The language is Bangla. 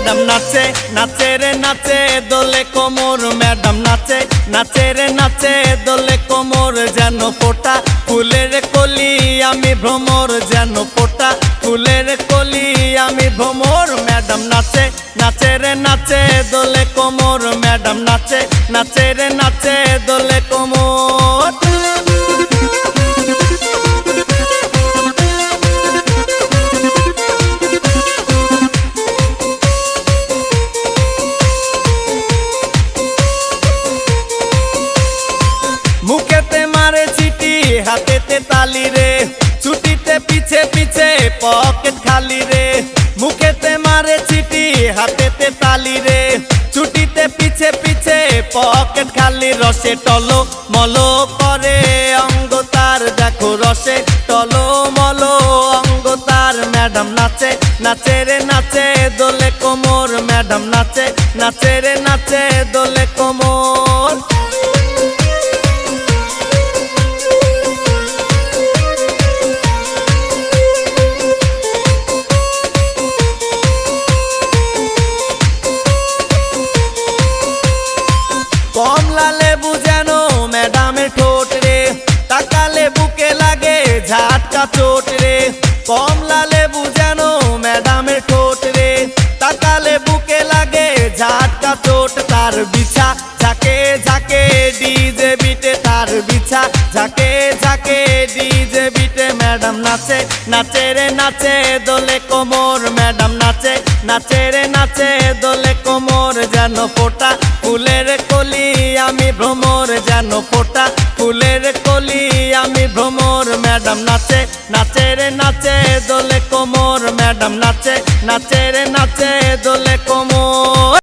ম্যাডাম নাচে নাচে রে নাচে দোলে কোমর ম্যাডাম নাচে নাচে রে নাচে দোলে কোমর যেন ফোটা ফুলের কলি আমি ভ্রমর যেন ফোটা ফুলের কলি আমি ভ্রমর ম্যাডাম নাচে নাচে রে নাচে দোলে কোমর ম্যাডাম নাচে নাচে রে নাচে দোলে কোমর। মুখেতে মারে চিটি হাতেতে তালি রে ছুটিতে পিছে পিছে পকেট খালি রে মুখেতে মারে চিটি হাতেতে তালি রে ছুটিতে পিছে পিছে পকেট খালি রসে টলো মলো করে অঙ্গ তার দেখো রসে টলো মলো অঙ্গ তার ম্যাডাম নাচে নাচে রে নাচে দোলে কোমর ম্যাডাম নাচে নাচে রে নাচে দোলে কোমর। কমলা লেবু যেন ম্যাডামের ঠোঁট রে তাকালে বুকে লাগে ঝাটকা চোট রে কমলা লেবু যেন ম্যাডামের ঠোঁট রে তাকালে বুকে লাগে ঝাটকা চোট তার বিছা ঝাঁকে ঝাঁকে ডিজে বিটে তার বিছা ঝাঁকে ঝাঁকে ডিজে বিটে ম্যাডাম নাচে নাচে রে নাচে দোলে কোমর ম্যাডাম নাচে নাচে রে নাচে দোলে কোমর যেন ফোটা ফুলের কলি আমি ভ্রমর যেন ফোটা ফুলের কলি আমি ভ্রমর ম্যাডাম নাচে নাচে রে নাচে দোলে কোমর ম্যাডাম নাচে নাচে রে নাচে দোলে কোমর।